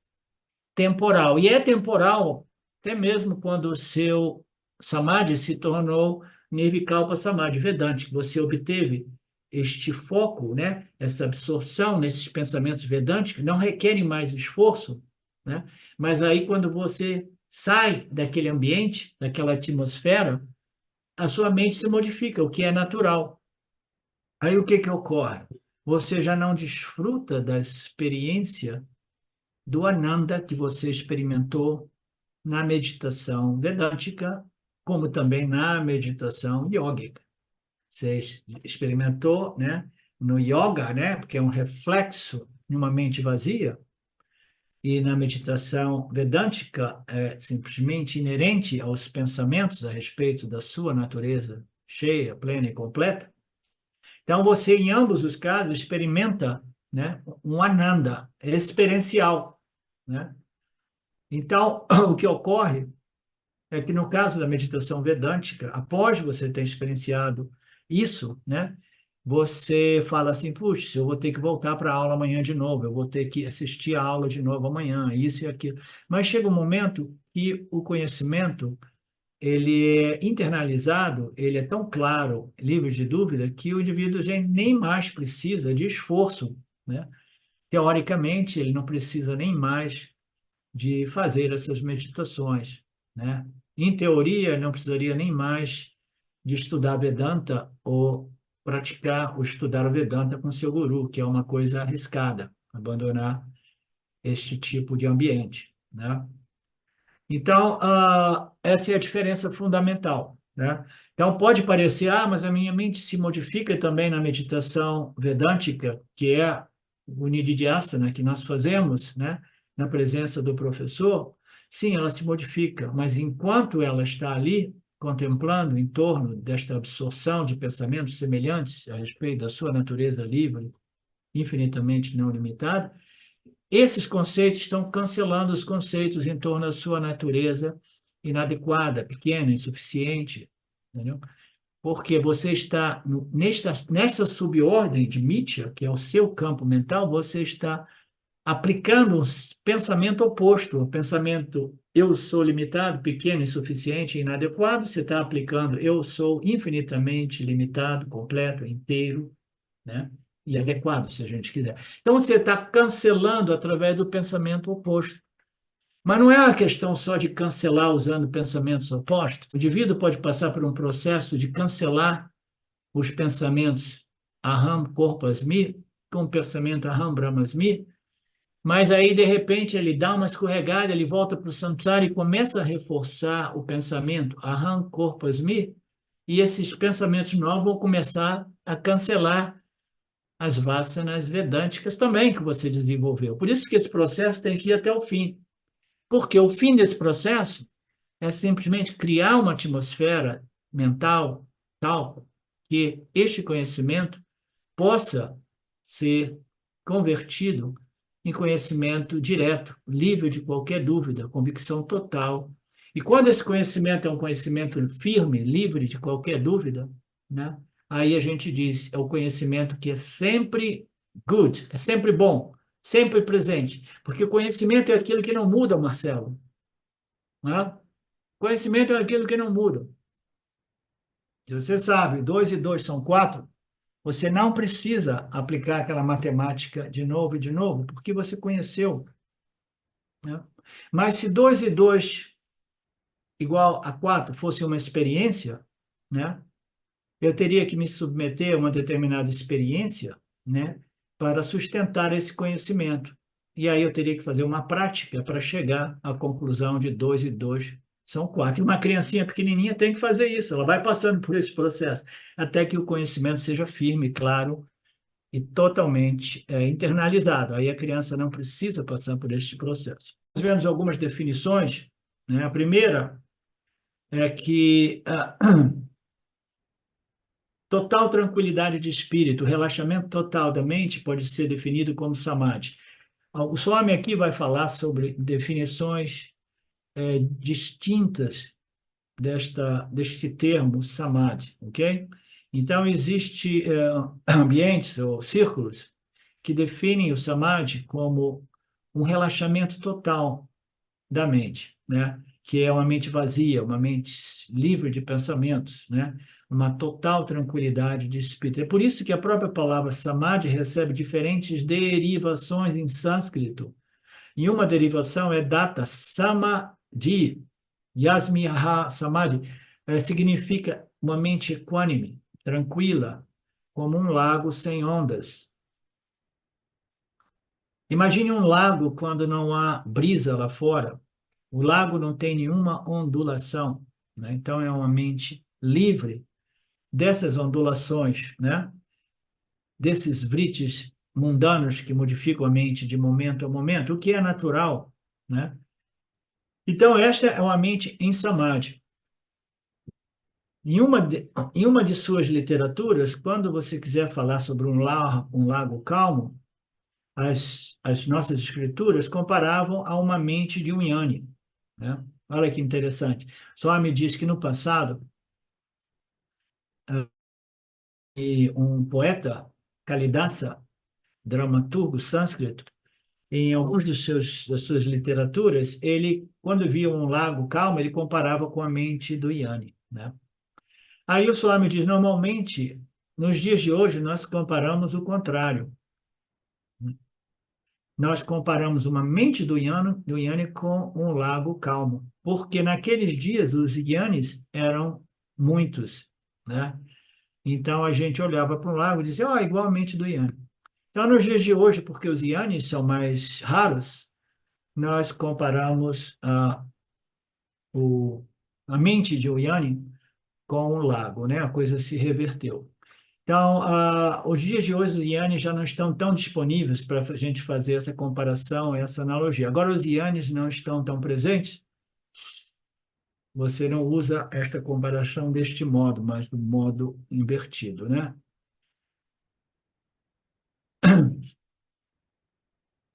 temporal. E é temporal até mesmo quando o seu Samadhi se tornou Nirvikalpa Samadhi Vedante, que você obteve este foco, né, essa absorção nesses pensamentos vedânticos, não requerem mais esforço, né? Mas aí quando você sai daquele ambiente, daquela atmosfera, a sua mente se modifica, o que é natural. Aí o que ocorre? Você já não desfruta da experiência do Ananda que você experimentou na meditação vedântica, como também na meditação yógica. Você experimentou, né, no yoga, né, porque é um reflexo de uma mente vazia, e na meditação vedântica é simplesmente inerente aos pensamentos a respeito da sua natureza cheia, plena e completa. Então, você, em ambos os casos, experimenta, né, um Ananda experiencial, né? Então, o que ocorre é que, no caso da meditação vedântica, após você ter experienciado isso, né, você fala assim, puxa, eu vou ter que voltar para a aula amanhã de novo, eu vou ter que assistir a aula de novo amanhã, isso e aquilo. Mas chega um momento que o conhecimento, ele é internalizado, ele é tão claro, livre de dúvida, que o indivíduo já nem mais precisa de esforço, né? Teoricamente, ele não precisa nem mais de fazer essas meditações, né? Em teoria, não precisaria nem mais de estudar Vedanta ou praticar ou estudar o Vedanta com seu guru, que é uma coisa arriscada, abandonar este tipo de ambiente, né? Então, essa é a diferença fundamental, né? Então, pode parecer, mas a minha mente se modifica também na meditação vedântica, que é o Nididhyasana que nós fazemos, né, na presença do professor. Sim, ela se modifica, mas enquanto ela está ali, contemplando em torno desta absorção de pensamentos semelhantes a respeito da sua natureza livre infinitamente não limitado, esses conceitos estão cancelando os conceitos em torno da sua natureza inadequada, pequena, insuficiente, entendeu? Porque você está nesta subordem de Mithya, que é o seu campo mental, você está aplicando um pensamento oposto, o pensamento eu sou limitado, pequeno, insuficiente, inadequado, você está aplicando eu sou infinitamente limitado, completo, inteiro, né? E adequado, se a gente quiser. Então, você está cancelando através do pensamento oposto. Mas não é uma questão só de cancelar usando pensamentos opostos. O indivíduo pode passar por um processo de cancelar os pensamentos aham, corpasmi, com o pensamento aham, brahmasmi, mas aí, de repente, ele dá uma escorregada, ele volta para o samsara e começa a reforçar o pensamento aham, corpasmi, e esses pensamentos novos vão começar a cancelar as vasanas vedânticas também que você desenvolveu. Por isso que esse processo tem que ir até o fim. Porque o fim desse processo é simplesmente criar uma atmosfera mental tal que este conhecimento possa ser convertido em conhecimento direto, livre de qualquer dúvida, convicção total. E quando esse conhecimento é um conhecimento firme, livre de qualquer dúvida, né? Aí a gente diz, é o conhecimento que é sempre good, é sempre bom, sempre presente. Porque o conhecimento é aquilo que não muda, Marcelo. Né? Conhecimento é aquilo que não muda. Se você sabe, 2 e 2 são 4, você não precisa aplicar aquela matemática de novo, porque você conheceu. Né? Mas se 2 e 2 igual a 4 fosse uma experiência, né? Eu teria que me submeter a uma determinada experiência, né? Para sustentar esse conhecimento. E aí eu teria que fazer uma prática para chegar à conclusão de 2 e 2 são 4. E uma criancinha pequenininha tem que fazer isso, ela vai passando por esse processo, até que o conhecimento seja firme, claro, e totalmente internalizado. Aí a criança não precisa passar por este processo. Nós vemos algumas definições, né? A primeira é que total tranquilidade de espírito, relaxamento total da mente pode ser definido como samadhi. O Swami aqui vai falar sobre definições distintas deste termo samadhi, ok? Então, existem ambientes ou círculos que definem o samadhi como um relaxamento total da mente, né? Que é uma mente vazia, uma mente livre de pensamentos, né? Uma total tranquilidade de espírito. É por isso que a própria palavra samadhi recebe diferentes derivações em sânscrito. E uma derivação é data samadhi, yasmiha samadhi, significa uma mente equânime, tranquila, como um lago sem ondas. Imagine um lago quando não há brisa lá fora. O lago não tem nenhuma ondulação, né? Então é uma mente livre dessas ondulações, né? Desses vritis mundanos que modificam a mente de momento a momento, o que é natural, né? Então esta é uma mente em samadhi. Em uma de suas literaturas, quando você quiser falar sobre um lago calmo, as nossas escrituras comparavam a uma mente de um yani, né? Olha que interessante. Swami diz que no passado, um poeta, Kalidasa, dramaturgo sânscrito, em alguns das suas literaturas, ele, quando via um lago calmo, ele comparava com a mente do yani, né? Aí o Swami diz, normalmente, nos dias de hoje, nós comparamos o contrário. Nós comparamos uma mente do Yani com um lago calmo, porque naqueles dias os Yanis eram muitos, né? Então a gente olhava para um lago e dizia, ó, igual a mente do Yani. Então, nos dias de hoje, porque os Yanis são mais raros, nós comparamos a mente de um Yani com um lago, né? A coisa se reverteu. Então, os dias de hoje, os ianes já não estão tão disponíveis para a gente fazer essa comparação, essa analogia. Agora, os ianes não estão tão presentes, você não usa esta comparação deste modo, mas do modo invertido, né?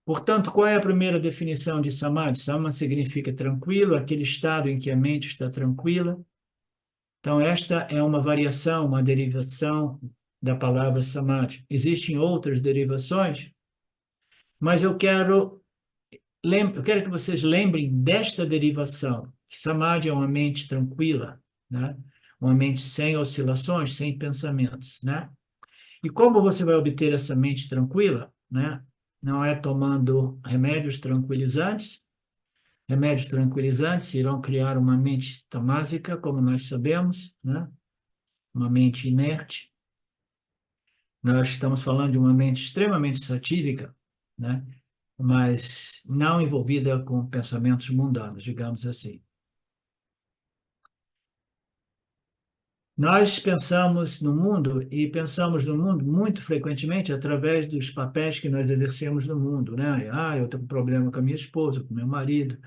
Portanto, qual é a primeira definição de Samadhi? Samadhi significa tranquilo, aquele estado em que a mente está tranquila. Então, esta é uma variação, uma derivação da palavra Samadhi. Existem outras derivações, mas eu quero que vocês lembrem desta derivação, que Samadhi é uma mente tranquila, né? Uma mente sem oscilações, sem pensamentos, né? E como você vai obter essa mente tranquila, né? Não é tomando remédios tranquilizantes. Remédios tranquilizantes irão criar uma mente tamásica, como nós sabemos, né? Uma mente inerte. Nós estamos falando de uma mente extremamente satírica, né? Mas não envolvida com pensamentos mundanos, digamos assim. Nós pensamos no mundo e pensamos no mundo muito frequentemente através dos papéis que nós exercemos no mundo, né? Ah, eu tenho um problema com a minha esposa, com meu marido,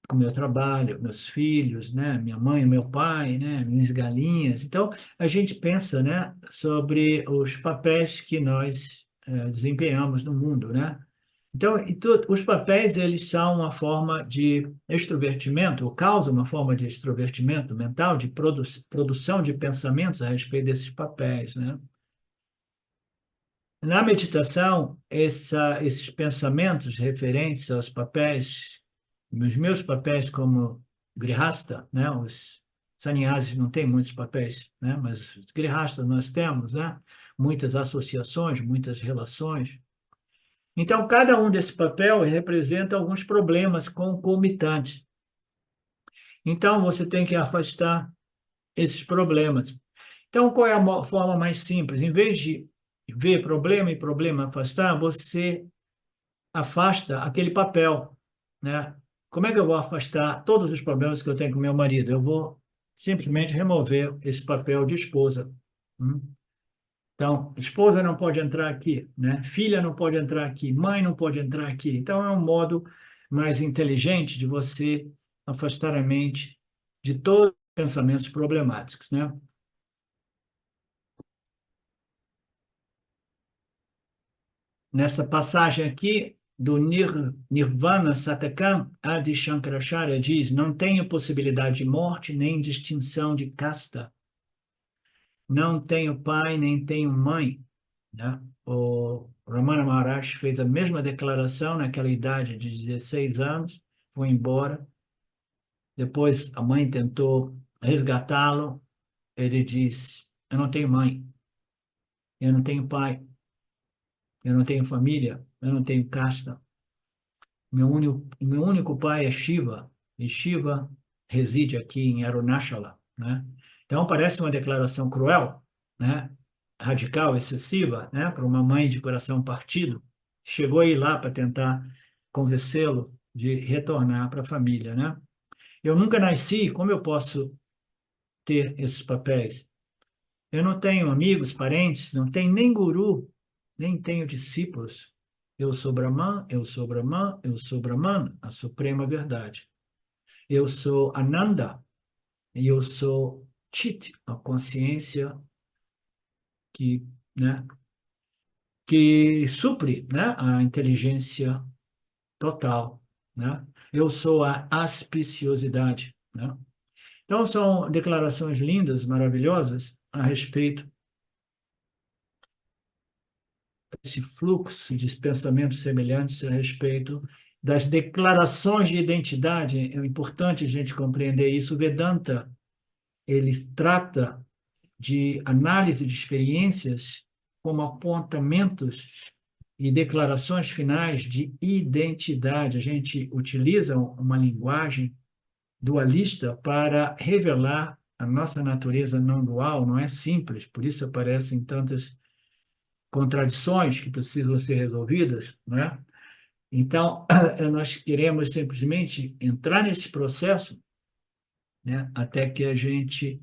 com o meu trabalho, meus filhos, né? Minha mãe, meu pai, né? Minhas galinhas. Então, a gente pensa, né? Sobre os papéis que nós desempenhamos no mundo, né? Então, os papéis, eles são uma forma de extrovertimento, ou causam uma forma de extrovertimento mental, de produção de pensamentos a respeito desses papéis, né? Na meditação, esses pensamentos referentes aos papéis, os meus papéis como grihasta, né? Os sannyasis não têm muitos papéis, né? Mas os grihastas nós temos, né? Muitas associações, muitas relações. Então, cada um desse papel representa alguns problemas concomitantes. Então, você tem que afastar esses problemas. Então, qual é a forma mais simples? Em vez de ver problema e problema afastar, você afasta aquele papel, né? Como é que eu vou afastar todos os problemas que eu tenho com meu marido? Eu vou simplesmente remover esse papel de esposa. Hum? Então, esposa não pode entrar aqui, né? Filha não pode entrar aqui, mãe não pode entrar aqui. Então, é um modo mais inteligente de você afastar a mente de todos os pensamentos problemáticos, né? Nessa passagem aqui do Nirvana Satakam, Adi Shankaracharya diz: não tenho possibilidade de morte nem de extinção de casta. Não tenho pai nem tenho mãe, né? O Ramana Maharaj fez a mesma declaração naquela idade de 16 anos, foi embora. Depois a mãe tentou resgatá-lo. Ele disse: eu não tenho mãe, eu não tenho pai, eu não tenho família, eu não tenho casta. Meu único pai é Shiva, e Shiva reside aqui em Arunachala, né? Então parece uma declaração cruel, né? Radical, excessiva, né? Para uma mãe de coração partido, chegou a ir lá para tentar convencê-lo de retornar para a família, né? Eu nunca nasci, como eu posso ter esses papéis? Eu não tenho amigos, parentes, não tenho nem guru, nem tenho discípulos. Eu sou Brahman, eu sou Brahman, eu sou Brahman, a suprema verdade. Eu sou Ananda, e eu sou Chit, a consciência que, né, que supre, né, a inteligência total, né? Eu sou a auspiciosidade, né? Então, são declarações lindas, maravilhosas, a respeito desse fluxo de pensamentos semelhantes a respeito das declarações de identidade. É importante a gente compreender isso. O Vedanta, ele trata de análise de experiências como apontamentos e declarações finais de identidade. A gente utiliza uma linguagem dualista para revelar a nossa natureza não dual, não é simples, por isso aparecem tantas contradições que precisam ser resolvidas, né? Então, nós queremos simplesmente entrar nesse processo, né, até que a gente,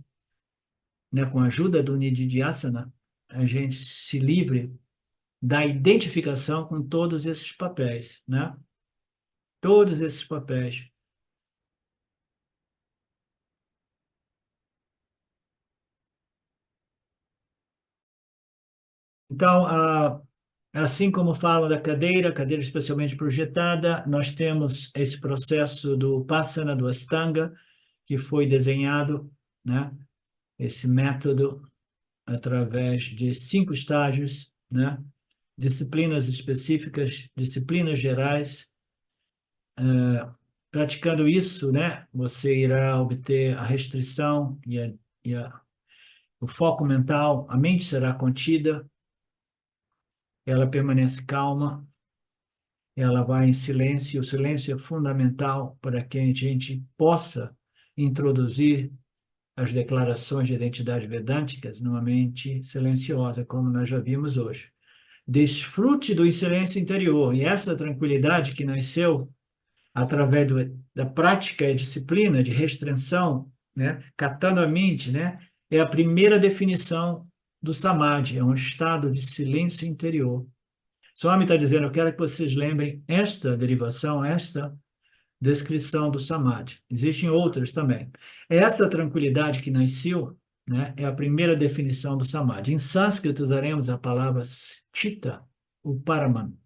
né, com a ajuda do Nididhyasana, a gente se livre da identificação com todos esses papéis, né? Todos esses papéis. Então, Assim como falam da cadeira especialmente projetada, nós temos esse processo do Passana, do Astanga, que foi desenhado, né? Esse método através de 5 estágios, né? Disciplinas específicas, disciplinas gerais. Praticando isso, né? Você irá obter a restrição e o foco mental, a mente será contida, ela permanece calma, ela vai em silêncio. O silêncio é fundamental para que a gente possa introduzir as declarações de identidade vedânticas numa mente silenciosa, como nós já vimos hoje. Desfrute do silêncio interior, e essa tranquilidade que nasceu através da prática e disciplina de restrição, né, catando a mente, né, é a primeira definição do samadhi, é um estado de silêncio interior. Swami está dizendo, eu quero que vocês lembrem esta derivação, esta descrição do samadhi. Existem outras também. Essa tranquilidade que nasceu, né, é a primeira definição do samadhi. Em sânscrito usaremos a palavra chitta, o paramanam,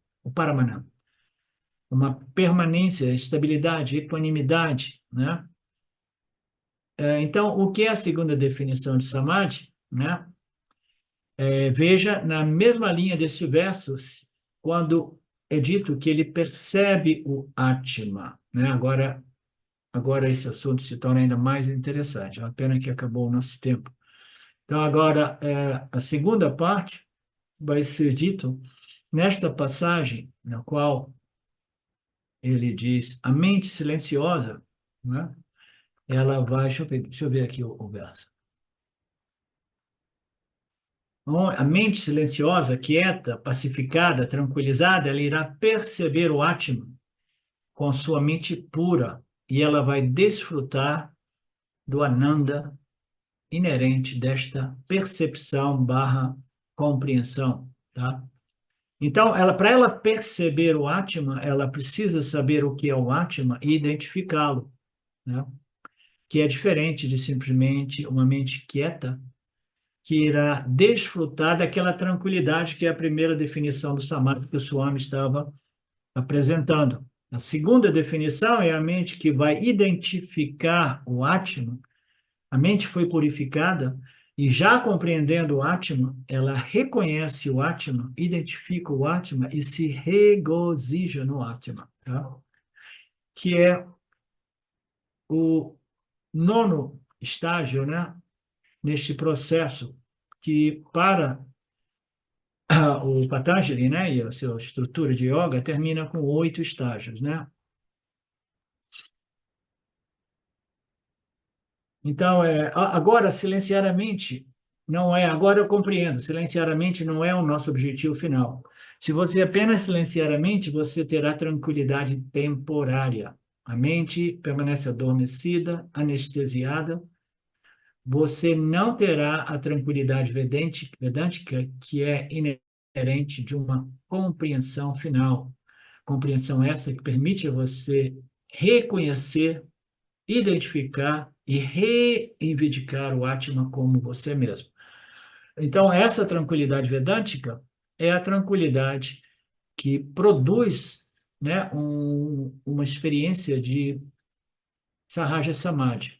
uma permanência, estabilidade, equanimidade, né? Então, o que é a segunda definição de samadhi, né? Veja na mesma linha deste verso, quando é dito que ele percebe o Atma, né? Agora esse assunto se torna ainda mais interessante. É uma pena que acabou o nosso tempo. Então, agora, a segunda parte vai ser dito nesta passagem, na qual ele diz, a mente silenciosa, né? Ela vai, deixa eu ver aqui o verso. A mente silenciosa, quieta, pacificada, tranquilizada, ela irá perceber o Atma com sua mente pura e ela vai desfrutar do Ananda inerente desta percepção barra compreensão, tá? Então, para ela perceber o Atma, ela precisa saber o que é o Atma e identificá-lo, né? Que é diferente de simplesmente uma mente quieta, que irá desfrutar daquela tranquilidade que é a primeira definição do samadhi que o Swami estava apresentando. A segunda definição é a mente que vai identificar o Atma. A mente foi purificada e já compreendendo o Atma, ela reconhece o Atma, identifica o Atma e se regozija no Atma, tá? Que é o nono estágio, né? Neste processo que para o Patanjali, né, e a sua estrutura de yoga termina com 8 estágios, né? Então, agora, silenciaramente, não é, agora eu compreendo, silenciaramente não é o nosso objetivo final. Se você apenas silenciaramente, você terá tranquilidade temporária. A mente permanece adormecida, anestesiada, você não terá a tranquilidade vedântica que é inerente de uma compreensão final. Compreensão essa que permite a você reconhecer, identificar e reivindicar o Atma como você mesmo. Então, essa tranquilidade vedântica é a tranquilidade que produz, né, uma experiência de Sahaja Samadhi,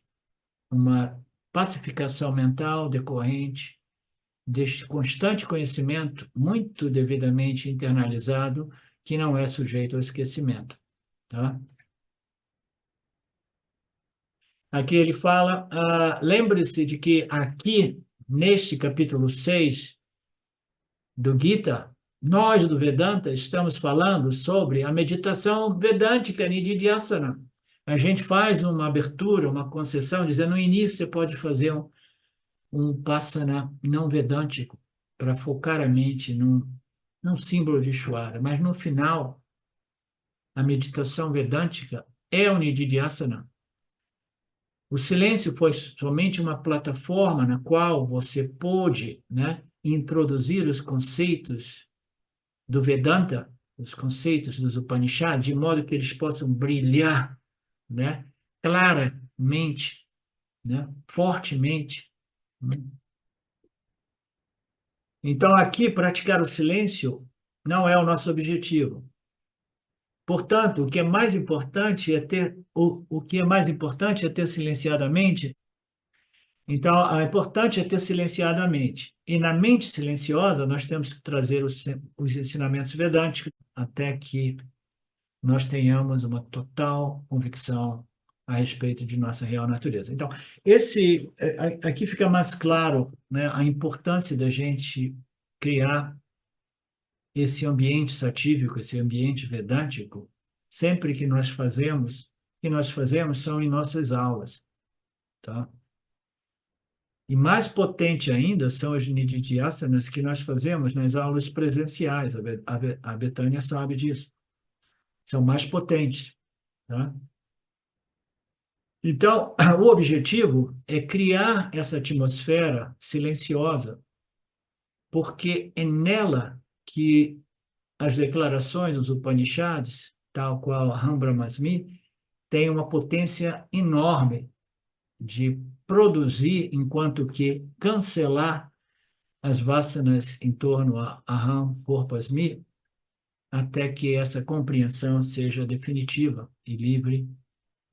uma pacificação mental decorrente deste constante conhecimento, muito devidamente internalizado, que não é sujeito ao esquecimento. Tá? Aqui ele fala, lembre-se de que aqui, neste capítulo 6 do Gita, nós do Vedanta estamos falando sobre a meditação vedântica Nididhyasana. A gente faz uma abertura, uma concessão, dizendo no início você pode fazer um passana não vedântico para focar a mente num símbolo de Ishvara, mas no final, a meditação vedântica é o Nididhyasana. O silêncio foi somente uma plataforma na qual você pôde, né, introduzir os conceitos do Vedanta, os conceitos dos Upanishads, de modo que eles possam brilhar, né, claramente, né, fortemente. Então, aqui, praticar o silêncio não é o nosso objetivo. Portanto, o que é mais importante é ter o que é mais importante é ter silenciadamente. Então, é importante é ter silenciadamente. E na mente silenciosa, nós temos que trazer os ensinamentos vedânticos até que nós tenhamos uma total convicção a respeito de nossa real natureza. Então, aqui fica mais claro, né, a importância da gente criar esse ambiente satívico, esse ambiente vedântico, sempre que nós fazemos são em nossas aulas, tá? E mais potente ainda são as nididhyasanas que nós fazemos nas aulas presenciais. A Betânia sabe disso. São mais potentes, tá? Então, o objetivo é criar essa atmosfera silenciosa, porque é nela que as declarações dos Upanishads, tal qual Aham Brahmasmi, têm uma potência enorme de produzir, enquanto que cancelar as vasanas em torno a Aham Corpusmi, até que essa compreensão seja definitiva e livre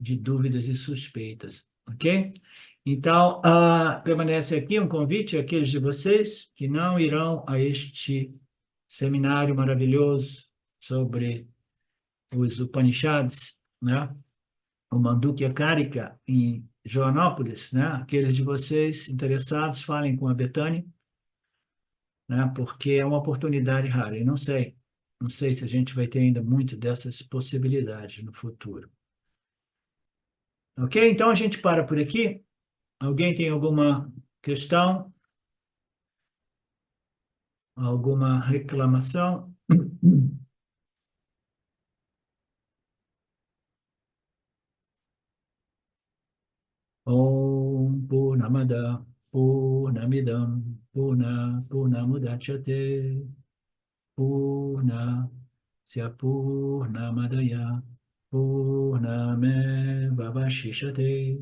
de dúvidas e suspeitas, ok? Então, permanece aqui um convite àqueles de vocês que não irão a este seminário maravilhoso sobre os Upanishads, né? O Mandukya Karika, em Joanópolis, né? Aqueles de vocês interessados, falem com a Betânia, né? Porque é uma oportunidade rara. E não sei se a gente vai ter ainda muito dessas possibilidades no futuro. Ok? Então a gente para por aqui. Alguém tem alguma questão? Alguma reclamação? Om Purnamada Purnamidam Purnamudachyate Purnasya Purnamadaya Purnamevavashishate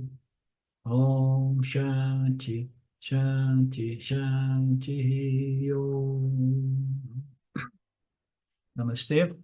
Om Shanti Shanti Shanti Om. Namastê.